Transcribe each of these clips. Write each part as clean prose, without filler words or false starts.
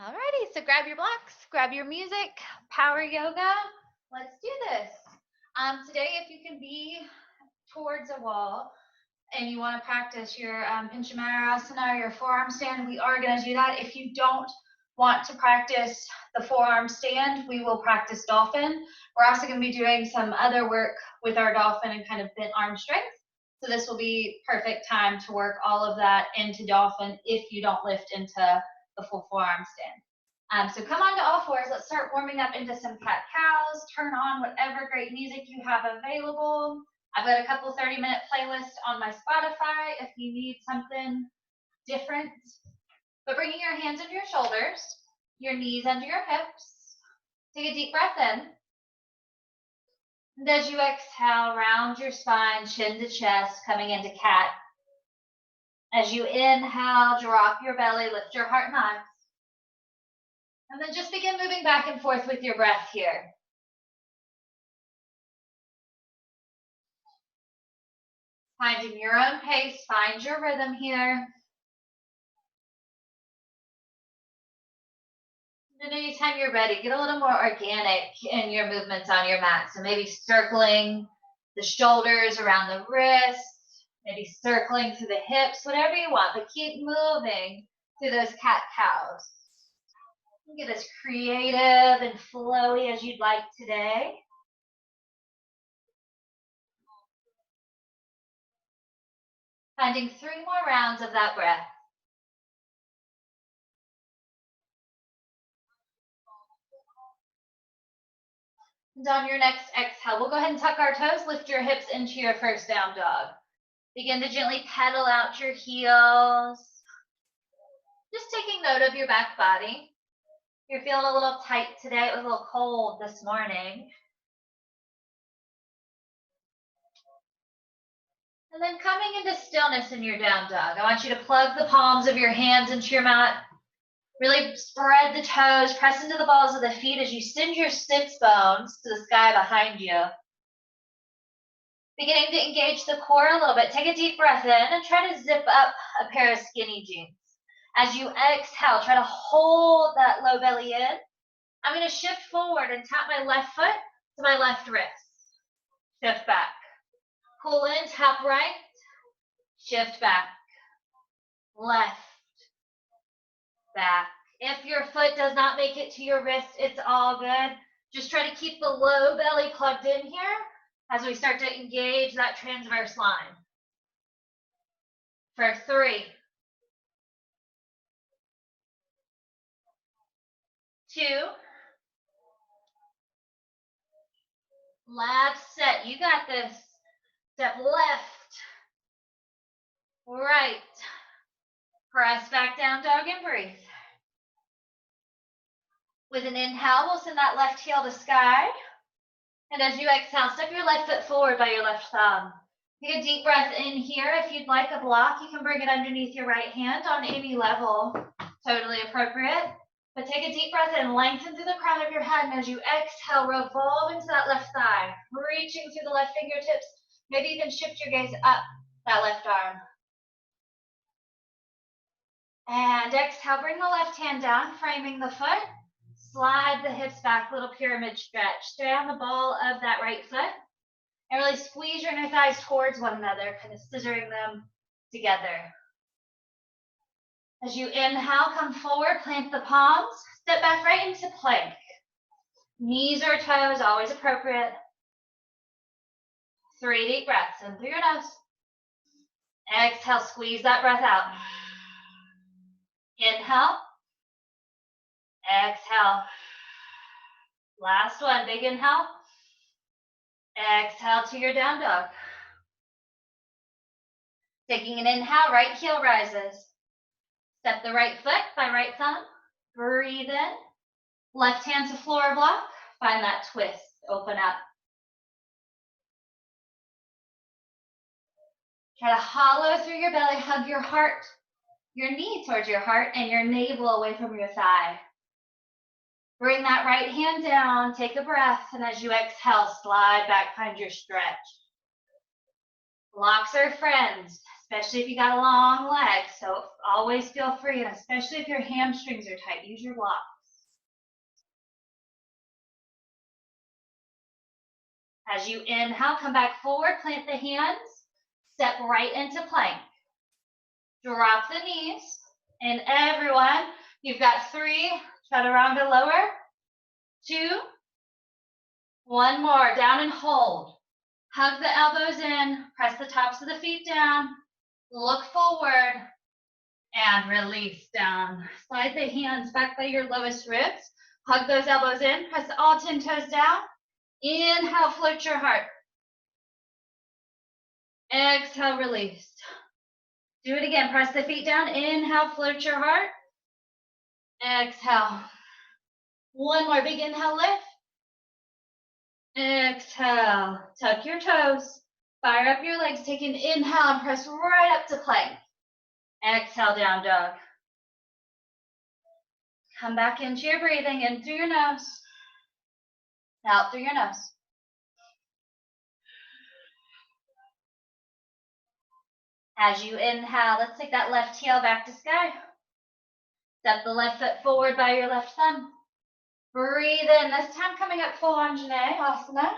Alrighty, so grab your blocks, grab your music, power yoga. Let's do this. Today, if you can be towards a wall and you want to practice your Pinchamarasana or your forearm stand, we are going to do that. If you don't want to practice the forearm stand, we will practice dolphin. We're also going to be doing some other work with our dolphin and kind of bent arm strength. So this will be perfect time to work all of that into dolphin if you don't lift into the full forearm stand. So come on to all fours. Let's start warming up into some cat-cows. Turn on whatever great music you have available. I've got a couple 30-minute playlists on my Spotify if you need something different. But bringing your hands under your shoulders, your knees under your hips. Take a deep breath in. And as you exhale, round your spine, chin to chest, coming into cat. As you inhale, drop your belly, lift your heart and eyes. And then just begin moving back and forth with your breath here. Finding your own pace, find your rhythm here. And anytime you're ready, get a little more organic in your movements on your mat. So maybe circling the shoulders around the wrists, maybe circling through the hips, whatever you want, but keep moving through those cat-cows. Get as creative and flowy as you'd like today. Finding 3 more rounds of that breath. And on your next exhale, we'll go ahead and tuck our toes, lift your hips into your first down dog. Begin to gently pedal out your heels. Just taking note of your back body. You're feeling a little tight today. It was a little cold this morning. And then coming into stillness in your down dog. I want you to plug the palms of your hands into your mat. Really spread the toes, press into the balls of the feet as you send your sits bones to the sky behind you. Beginning to engage the core a little bit. Take a deep breath in and try to zip up a pair of skinny jeans. As you exhale, try to hold that low belly in. I'm going to shift forward and tap my left foot to my left wrist. Shift back. Pull in, tap right. Shift back. Left. Back. If your foot does not make it to your wrist, it's all good. Just try to keep the low belly plugged in here as we start to engage that transverse line. For 3, 2, last set. You got this. Step left, right. Press back down, dog, and breathe. With an inhale, we'll send that left heel to sky. And as you exhale, step your left foot forward by your left thumb. Take a deep breath in here. If you'd like a block, you can bring it underneath your right hand on any level. Totally appropriate. But take a deep breath in, lengthen through the crown of your head, and as you exhale, revolve into that left thigh, reaching through the left fingertips. Maybe even shift your gaze up that left arm. And exhale, bring the left hand down, framing the foot. Slide the hips back, little pyramid stretch. Stay on the ball of that right foot. And really squeeze your inner thighs towards one another, kind of scissoring them together. As you inhale, come forward, plant the palms. Step back right into plank. Knees or toes, always appropriate. 3 deep breaths in through your nose. Exhale, squeeze that breath out. Inhale. Exhale. Last one, big inhale. Exhale to your down dog. Taking an inhale, right heel rises. Step the right foot by right thumb. Breathe in. Left hand to floor block. Find that twist. Open up. Try to hollow through your belly. Hug your heart, your knee towards your heart, and your navel away from your thigh. Bring that right hand down. Take a breath. And as you exhale, slide back, find your stretch. Blocks are friends. especially if you got a long leg. So always feel free, and especially if your hamstrings are tight, use your blocks. As you inhale, come back forward, plant the hands, step right into plank. Drop the knees, and everyone, you've got 3, chaturanga lower, 2, 1 more, down and hold. Hug the elbows in, press the tops of the feet down, look forward, and release down. Slide the hands back by your lowest ribs, hug those elbows in, press all 10 toes down. Inhale, float your heart. Exhale, release. Do it again, press the feet down, inhale, float your heart. Exhale. 1 more, big inhale, lift. Exhale, tuck your toes, fire up your legs, take an inhale and press right up to plank. Exhale, down dog. Come back into your breathing, in through your nose, out through your nose. As you inhale, let's take that left heel back to sky. Step the left foot forward by your left thumb. Breathe in, this time coming up full Anjane, asana,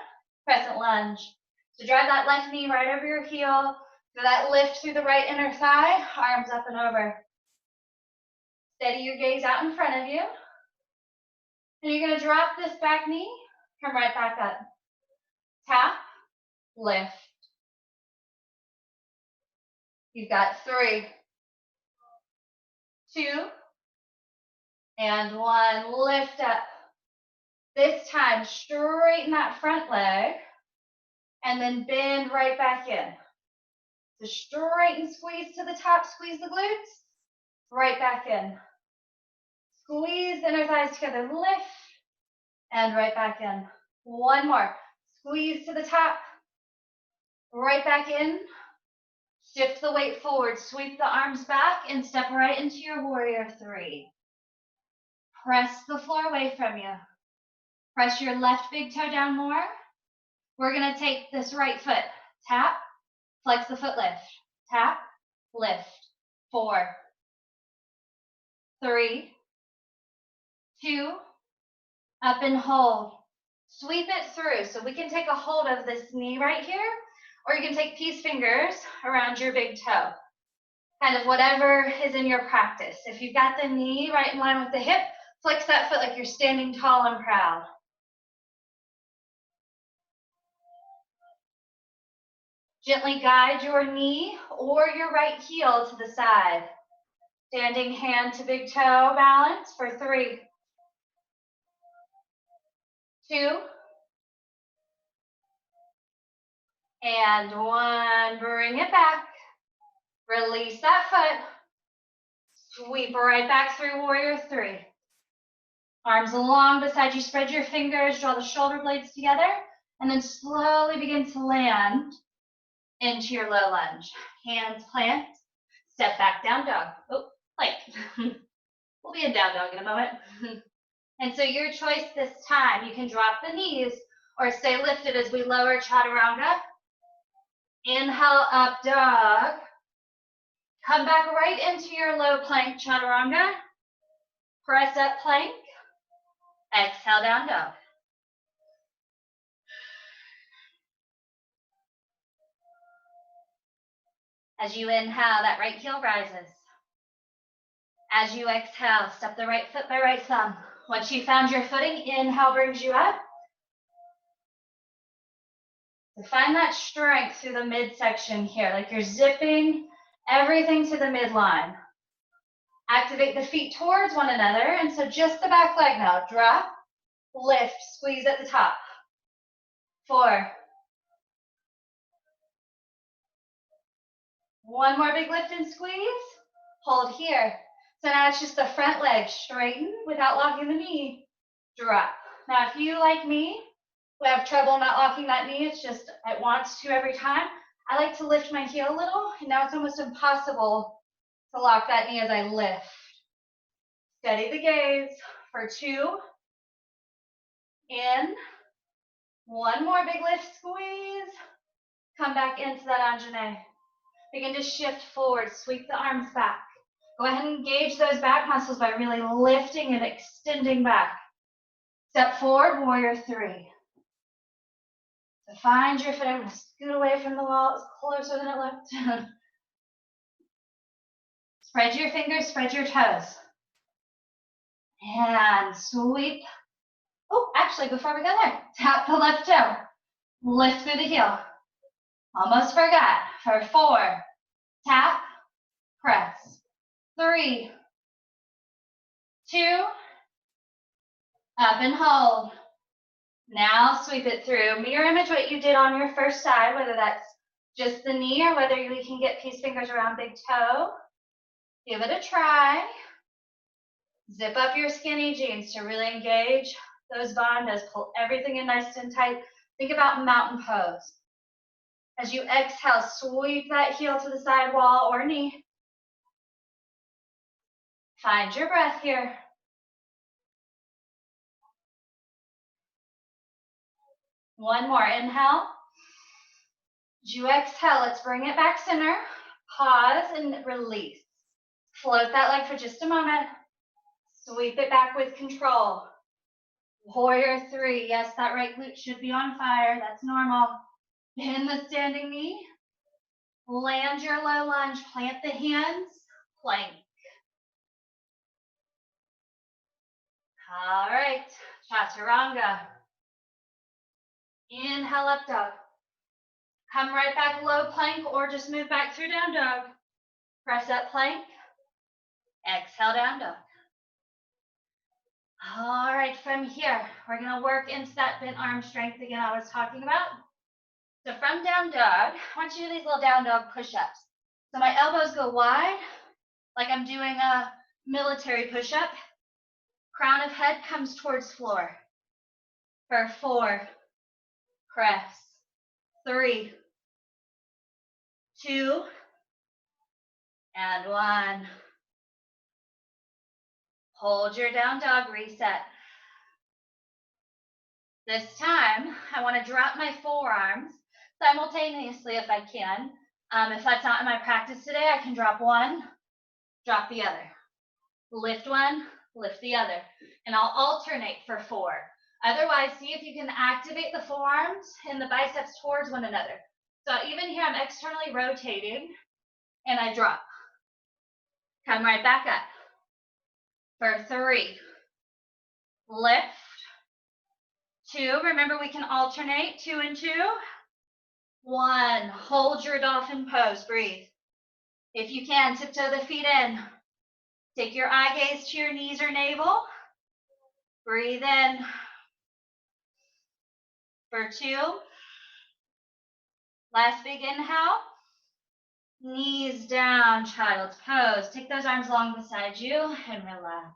crescent lunge. So drive that left knee right over your heel, do that lift through the right inner thigh, arms up and over. Steady your gaze out in front of you. And you're gonna drop this back knee, come right back up. Tap, lift. You've got 3, 2, and 1. Lift up. This time, straighten that front leg, and then bend right back in. So straighten, squeeze to the top, squeeze the glutes, right back in. Squeeze the inner thighs together, lift, and right back in. 1 more. Squeeze to the top, right back in. Shift the weight forward, sweep the arms back, and step right into your warrior 3. Press the floor away from you. Press your left big toe down more. We're gonna take this right foot, tap, flex the foot, lift, tap, lift. 4, 3, 2, up and hold. Sweep it through. So we can take a hold of this knee right here, or you can take peace fingers around your big toe. Kind of whatever is in your practice. If you've got the knee right in line with the hip, flex that foot like you're standing tall and proud. Gently guide your knee or your right heel to the side. Standing hand to big toe balance for 3, 2, and 1. Bring it back. Release that foot. Sweep right back through warrior 3. Arms along beside you, spread your fingers, draw the shoulder blades together, and then slowly begin to land into your low lunge. Hands plant, step back, down dog. Oh, plank. We'll be in down dog in a moment. And so your choice this time, you can drop the knees or stay lifted as we lower chaturanga. Inhale, up dog. Come back right into your low plank chaturanga. Press up plank. Exhale, down dog. As you inhale, that right heel rises. As you exhale, step the right foot by right thumb. Once you found your footing, inhale brings you up. So find that strength through the midsection here, like you're zipping everything to the midline. Activate the feet towards one another, and so just the back leg now. Drop, lift, squeeze at the top. 4. 1 more big lift and squeeze. Hold here. So now it's just the front leg, straighten without locking the knee. Drop. Now if you, like me, who have trouble not locking that knee, it's just it wants to every time, I like to lift my heel a little, and now it's almost impossible to lock that knee as I lift. Steady the gaze for 2. In. 1 more big lift, squeeze. Come back into that Anjane. Begin to shift forward, sweep the arms back. Go ahead and engage those back muscles by really lifting and extending back. Step forward, warrior three. So find your foot. I'm going to scoot away from the wall. It's closer than it looked. Spread your fingers, spread your toes. And sweep. Oh, actually, before we go there, tap the left toe. Lift through the heel. Almost forgot. For 4, tap, press. 3, 2, up and hold. Now sweep it through. Mirror image what you did on your first side, whether that's just the knee or whether you can get peace fingers around big toe. Give it a try. Zip up your skinny jeans to really engage those bandhas. Pull everything in nice and tight. Think about mountain pose. As you exhale, sweep that heel to the side wall or knee. Find your breath here. One more. Inhale. As you exhale, let's bring it back center. Pause and release. Float that leg for just a moment. Sweep it back with control. Warrior three. Yes, that right glute should be on fire. That's normal. Bend the standing knee. Land your low lunge. Plant the hands. Plank. All right. Chaturanga. Inhale, up dog. Come right back, low plank, or just move back through down dog. Press up plank. Exhale, down dog. All right, from here, we're going to work into that bent arm strength again I was talking about. So from down dog, I want you to do these little down dog push-ups. So my elbows go wide, like I'm doing a military push-up. Crown of head comes towards floor. For 4, press. 3, 2, and 1. Hold your down dog, reset. This time, I want to drop my forearms simultaneously if I can. If that's not in my practice today, I can drop one, drop the other. Lift one, lift the other. And I'll alternate for 4. Otherwise, see if you can activate the forearms and the biceps towards one another. So even here, I'm externally rotating, and I drop. Come right back up. For 3, lift. 2, remember we can alternate 2 and 2. 1, hold your dolphin pose, breathe. If you can, tiptoe the feet in. Take your eye gaze to your knees or navel. Breathe in. For 2. Last big inhale. Knees down, child's pose. Take those arms long beside you and relax.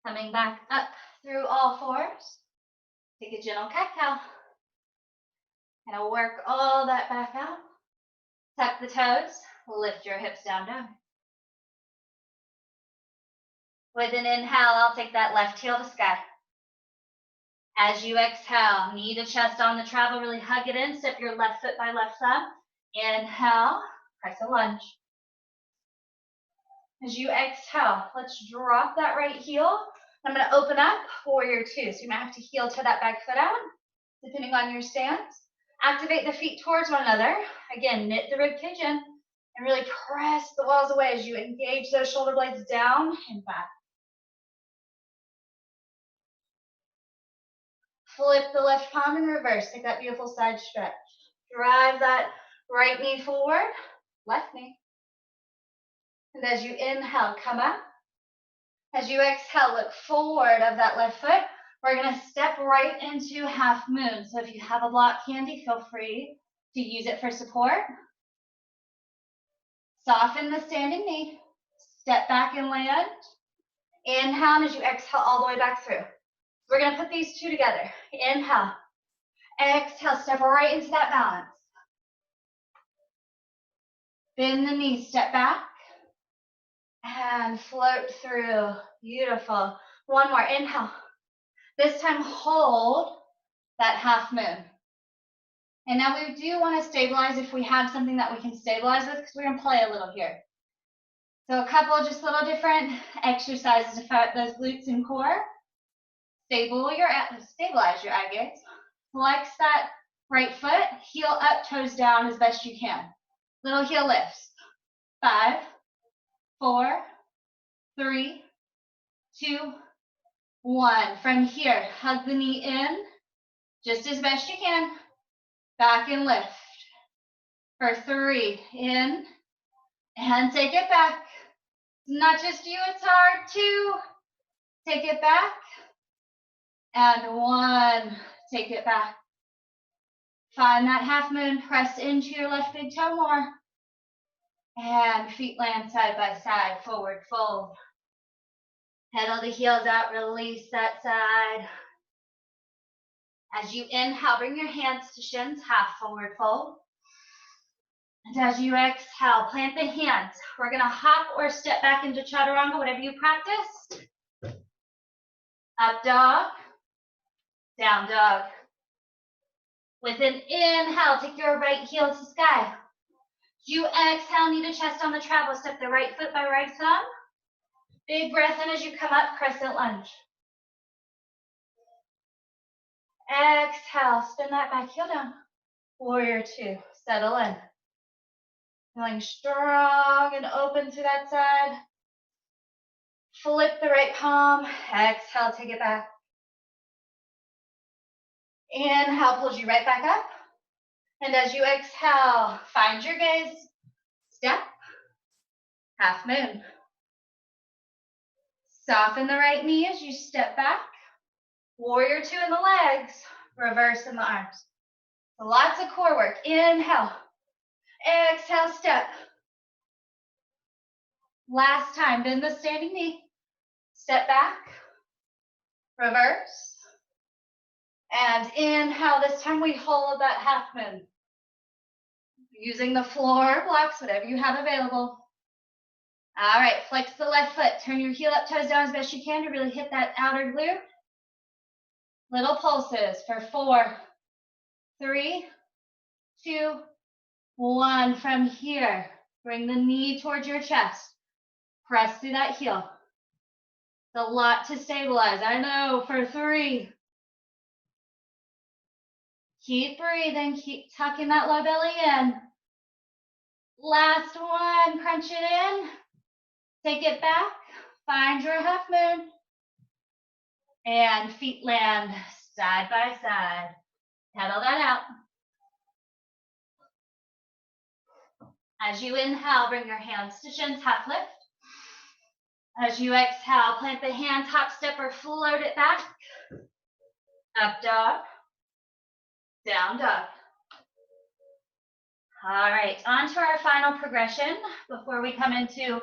Coming back up through all 4s. Take a gentle cat-cow. And I'll work all that back out. Tuck the toes. Lift your hips down, down. With an inhale, I'll take that left heel to sky. As you exhale, knee to chest on the travel, really hug it in. Step your left foot by left thumb. Inhale, press a lunge. As you exhale, let's drop that right heel. I'm going to open up, warrior 2. So you might have to heel to that back foot out, depending on your stance. Activate the feet towards one another. Again, knit the rib cage in and really press the walls away as you engage those shoulder blades down and back. Flip the left palm in reverse. Take that beautiful side stretch. Drive that right knee forward, left knee. And as you inhale, come up. As you exhale, look forward of that left foot. We're going to step right into half moon. So if you have a block handy, feel free to use it for support. Soften the standing knee. Step back and land. Inhale, and as you exhale, all the way back through. We're going to put these 2 together. Inhale. Exhale, step right into that balance. Bend the knees, step back. And float through. Beautiful. One more. Inhale. This time, hold that half moon. And now we do want to stabilize if we have something that we can stabilize with, because we're going to play a little here. So a couple just little different exercises to fire up those glutes and core. Stabilize your eye gaze. Flex that right foot, heel up, toes down as best you can. Little heel lifts. 5, 4, 3, 2, 1. From here, hug the knee in, just as best you can. Back and lift. For 3, in, and take it back. It's not just you, it's hard. 2, take it back. And 1, take it back. Find that half moon, press into your left big toe more. And feet land side by side, forward fold. Pedal the heels out, release that side. As you inhale, bring your hands to shins, half forward fold. And as you exhale, plant the hands. We're gonna hop or step back into chaturanga, whatever you practice. Up dog, down dog. With an inhale, take your right heel to sky. You exhale, knee to chest on the travel. Step the right foot by right thumb. Big breath in as you come up, crescent lunge. Exhale, spin that back heel down. Warrior 2, settle in. Feeling strong and open to that side. Flip the right palm. Exhale, take it back. Inhale, pulls you right back up. And as you exhale, find your gaze. Step, half moon. Soften the right knee as you step back. Warrior 2 in the legs, reverse in the arms. So lots of core work. Inhale, exhale, step. Last time, bend the standing knee. Step back, reverse. And inhale, this time we hold that half moon. Using the floor blocks, whatever you have available. All right, flex the left foot. Turn your heel up, toes down as best you can to really hit that outer glute. Little pulses for 4, 3, 2, 1. From here, bring the knee towards your chest. Press through that heel. It's a lot to stabilize. I know. For 3. Keep breathing. Keep tucking that low belly in. Last one. Crunch it in. Take it back. Find your half moon. And feet land side by side. Pedal that out. As you inhale, bring your hands to shins, half lift. As you exhale, plant the hands, hop, step, or float it back. Up dog, down dog. All right, on to our final progression before we come into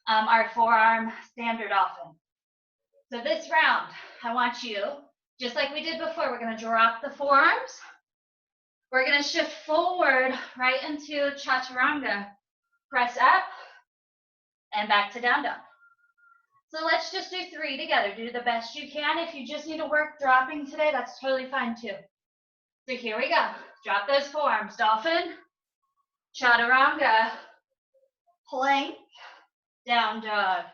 our forearm standard dolphin. So this round, I want you, just like we did before, we're gonna drop the forearms. We're gonna shift forward right into chaturanga. Press up and back to down dog. So let's just do 3 together. Do the best you can. If you just need to work dropping today, that's totally fine too. So here we go. Drop those forearms. Dolphin, chaturanga, plank, down dog.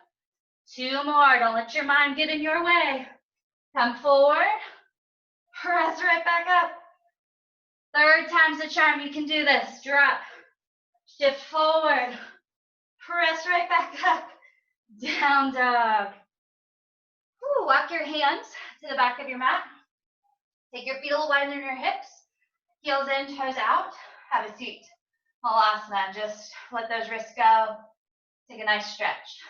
2 more. Don't let your mind get in your way. Come forward. Press right back up. 3rd time's the charm. You can do this. Drop. Shift forward. Press right back up. Down dog. Woo, walk your hands to the back of your mat. Take your feet a little wider than your hips. Heels in, toes out. Have a seat. Malasana. Just let those wrists go. Take a nice stretch.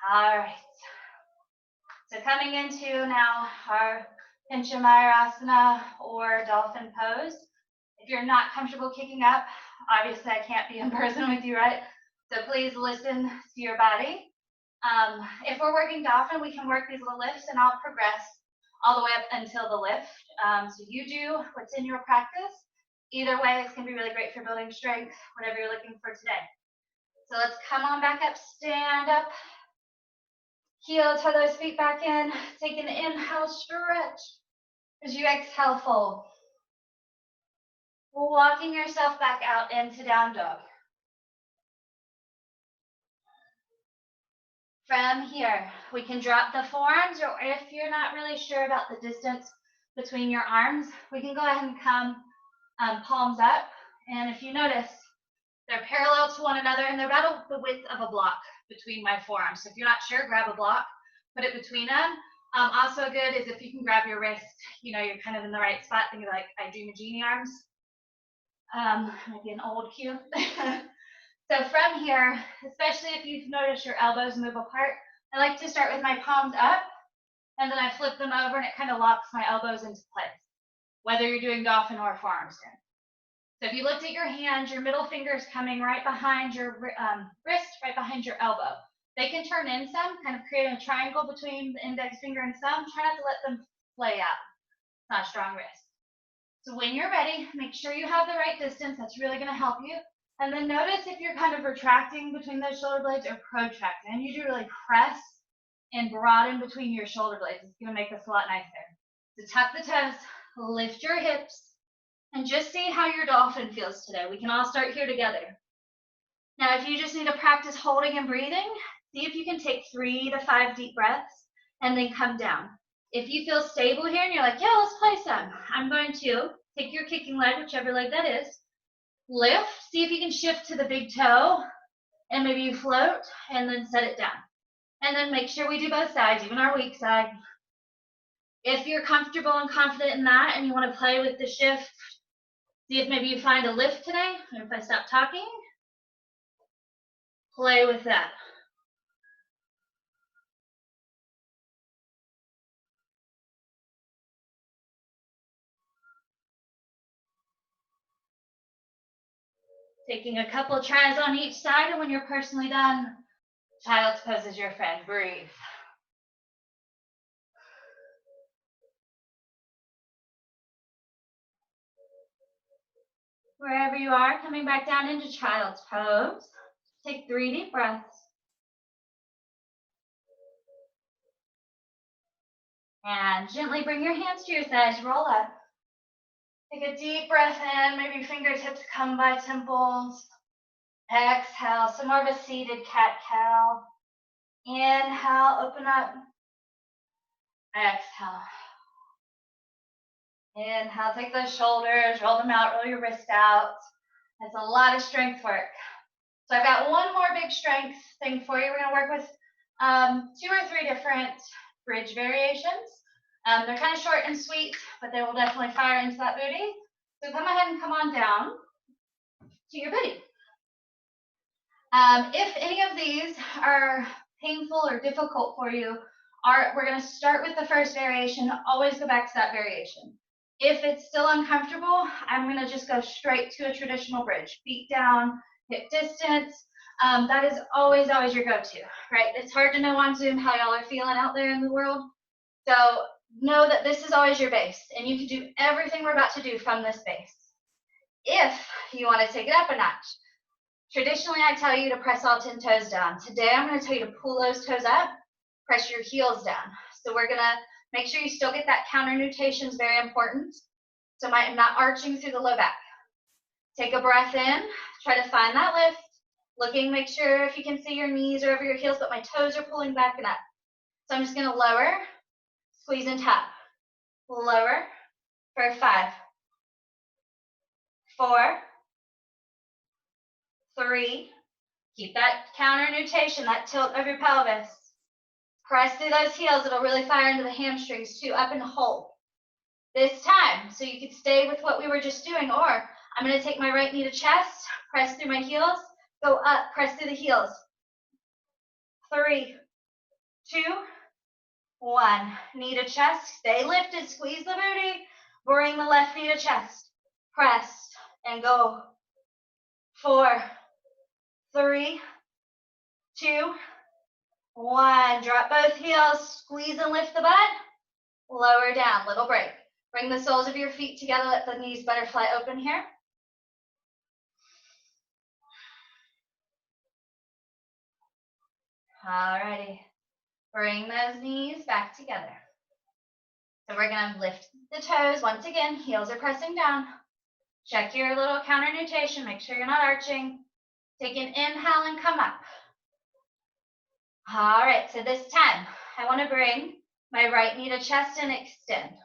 All right. So coming into now our Pinchamayurasana or dolphin pose. If you're not comfortable kicking up, obviously I can't be in person with you, right? So please listen to your body. If we're working dolphin, we can work these little lifts and I'll progress all the way up until the lift. So you do what's in your practice. Either way, it's gonna be really great for building strength, whatever you're looking for today. So let's come on back up, stand up. Heel, toe those feet back in. Take an inhale, stretch. As you exhale, fold. Walking yourself back out into down dog. From here, we can drop the forearms, or if you're not really sure about the distance between your arms, we can go ahead and come palms up. And if you notice, they're parallel to one another and they're about the width of a block between my forearms. So if you're not sure, grab a block, put it between them. Also good is if you can grab your wrist, you're kind of in the right spot. Think of like I Dream a Genie arms. Might be an old cue. So from here, especially if you've noticed your elbows move apart, I like to start with my palms up and then I flip them over and it kind of locks my elbows into place, whether you're doing dolphin or forearm stand. So if you looked at your hand, your middle finger is coming right behind your wrist, right behind your elbow. They can turn in some, kind of creating a triangle between the index finger and thumb. Try not to let them flay out. It's not a strong wrist. So when you're ready, make sure you have the right distance. That's really going to help you. And then notice if you're kind of retracting between those shoulder blades or protracting. I need you to really press and broaden between your shoulder blades. It's going to make this a lot nicer. So tuck the toes, lift your hips, and just see how your dolphin feels today. We can all start here together. Now, if you just need to practice holding and breathing, see if you can take 3 to 5 deep breaths and then come down. If you feel stable here and you're like, yeah, let's play some, I'm going to take your kicking leg, whichever leg that is, lift, see if you can shift to the big toe, and maybe you float, and then set it down. And then make sure we do both sides, even our weak side. If you're comfortable and confident in that and you want to play with the shift, see if maybe you find a lift today, or if I stop talking, play with that. Taking a couple tries on each side, and when you're personally done, child's pose is your friend. Breathe. Wherever you are, coming back down into child's pose. Take 3 deep breaths. And gently bring your hands to your sides, roll up. Take a deep breath in, maybe fingertips come by temples. Exhale, some more of a seated cat-cow. Inhale, open up. Exhale. Inhale, take those shoulders, roll them out, roll your wrist out. That's a lot of strength work. So I've got one more big strength thing for you. We're going to work with 2 or 3 different bridge variations. They're kind of short and sweet, but they will definitely fire into that booty. So come ahead and come on down to your booty. If any of these are painful or difficult for you, we're going to start with the first variation. Always go back to that variation. If it's still uncomfortable, I'm going to just go straight to a traditional bridge. Feet down, hip distance. That is always your go-to, right? It's hard to know on Zoom how y'all are feeling out there in the world. So know that this is always your base, and you can do everything we're about to do from this base. If you want to take it up a notch, traditionally I tell you to press all 10 toes down. Today I'm going to tell you to pull those toes up, press your heels down. So we're going to make sure you still get that counter nutation, is very important. So I'm not arching through the low back. Take a breath in, try to find that lift. Looking, make sure if you can see your knees are over your heels, but my toes are pulling back and up. So I'm just going to lower, squeeze and tap. Lower for 5, 4, 3. Keep that counter nutation, that tilt of your pelvis. Press through those heels. It'll really fire into the hamstrings too. Up and hold. This time, so you could stay with what we were just doing, or I'm going to take my right knee to chest, press through my heels, go up, press through the heels. 3, 2, 1. Knee to chest, stay lifted, squeeze the booty. Bring the left knee to chest. Press and go. 4, 3, 2, 1. Drop both heels, squeeze and lift the butt. Lower down, little break. Bring the soles of your feet together, let the knees butterfly open here. Alrighty. Bring those knees back together. So we're going to lift the toes. Once again, heels are pressing down. Check your little counter nutation. Make sure you're not arching. Take an inhale and come up. All right, so this time, I want to bring my right knee to chest and extend.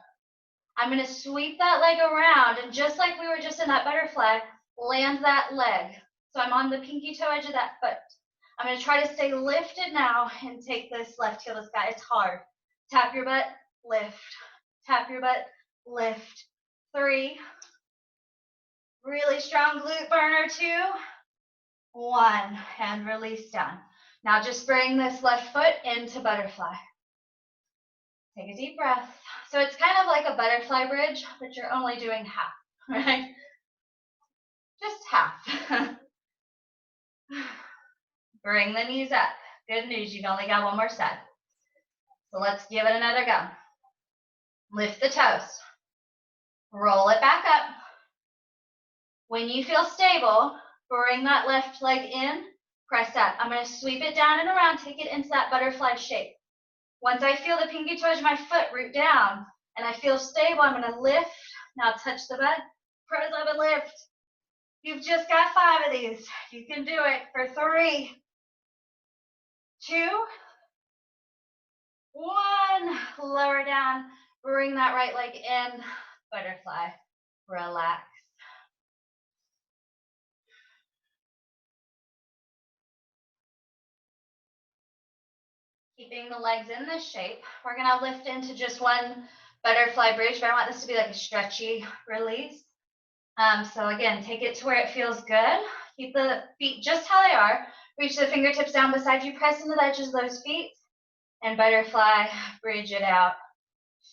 I'm going to sweep that leg around, and just like we were just in that butterfly, land that leg. So I'm on the pinky toe edge of that foot. I'm going to try to stay lifted now and take this left heel to sky. It's hard. Tap your butt, lift. Tap your butt, lift. 3. Really strong glute burner. 2. 1. And release down. Now just bring this left foot into butterfly. Take a deep breath. So it's kind of like a butterfly bridge, but you're only doing half, right? Just half. Bring the knees up. Good news, you've only got one more set. So let's give it another go. Lift the toes. Roll it back up. When you feel stable, bring that left leg in, press up. I'm going to sweep it down and around, take it into that butterfly shape. Once I feel the pinky toe edge of my foot root down and I feel stable, I'm going to lift. Now touch the butt, press up and lift. You've just got 5 of these. You can do it for 3, 2, 1. Lower down. Bring that right leg in. Butterfly. Relax. Keeping the legs in this shape, we're going to lift into just one butterfly bridge, but I want this to be like a stretchy release. So again, take it to where it feels good. Keep the feet just how they are. Reach the fingertips down beside you. Press into the edges of those feet. And butterfly, bridge it out.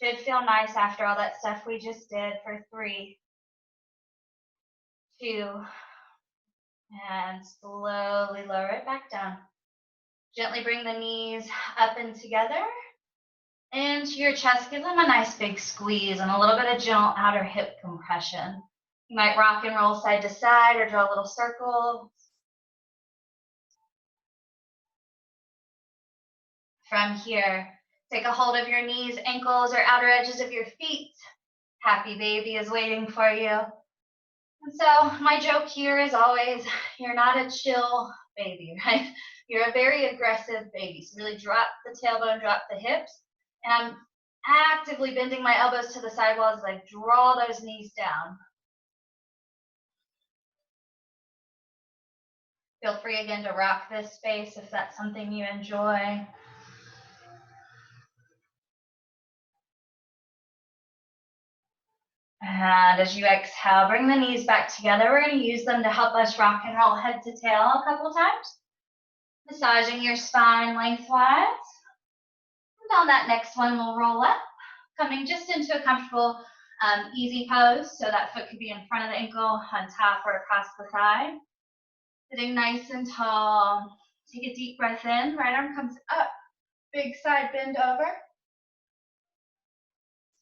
Should feel nice after all that stuff we just did for 3, 2, and slowly lower it back down. Gently bring the knees up and together. Into your chest, give them a nice big squeeze and a little bit of gentle outer hip compression. You might rock and roll side to side or draw a little circle. From here, take a hold of your knees, ankles, or outer edges of your feet. Happy baby is waiting for you. And so my joke here is always, you're not a chill baby, right? You're a very aggressive baby. So really drop the tailbone, drop the hips. And I'm actively bending my elbows to the sidewalls as I draw those knees down. Feel free again to rock this space if that's something you enjoy. And as you exhale, bring the knees back together. We're going to use them to help us rock and roll head to tail a couple times. Massaging your spine lengthwise. And on that next one, we'll roll up, coming just into a comfortable, easy pose. So that foot could be in front of the ankle, on top, or across the thigh. Sitting nice and tall. Take a deep breath in. Right arm comes up. Big side bend over.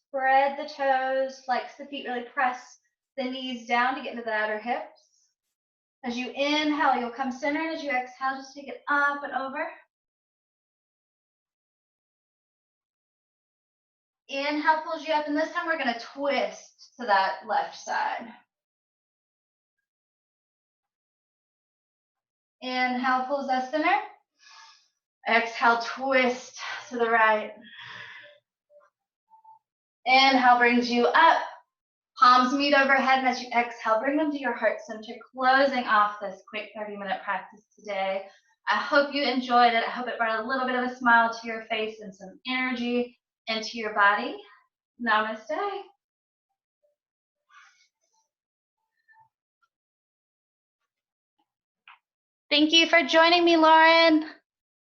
Spread the toes, flex the feet, really press the knees down to get into the outer hips. As you inhale, you'll come center, and as you exhale, just take it up and over. Inhale pulls you up, and this time we're going to twist to that left side. Inhale pulls us center. Exhale, twist to the right. Inhale brings you up. Palms meet overhead, and as you exhale, bring them to your heart center, closing off this quick 30-minute practice today. I hope you enjoyed it. I hope it brought a little bit of a smile to your face and some energy into your body. Namaste. Thank you for joining me, Lauren.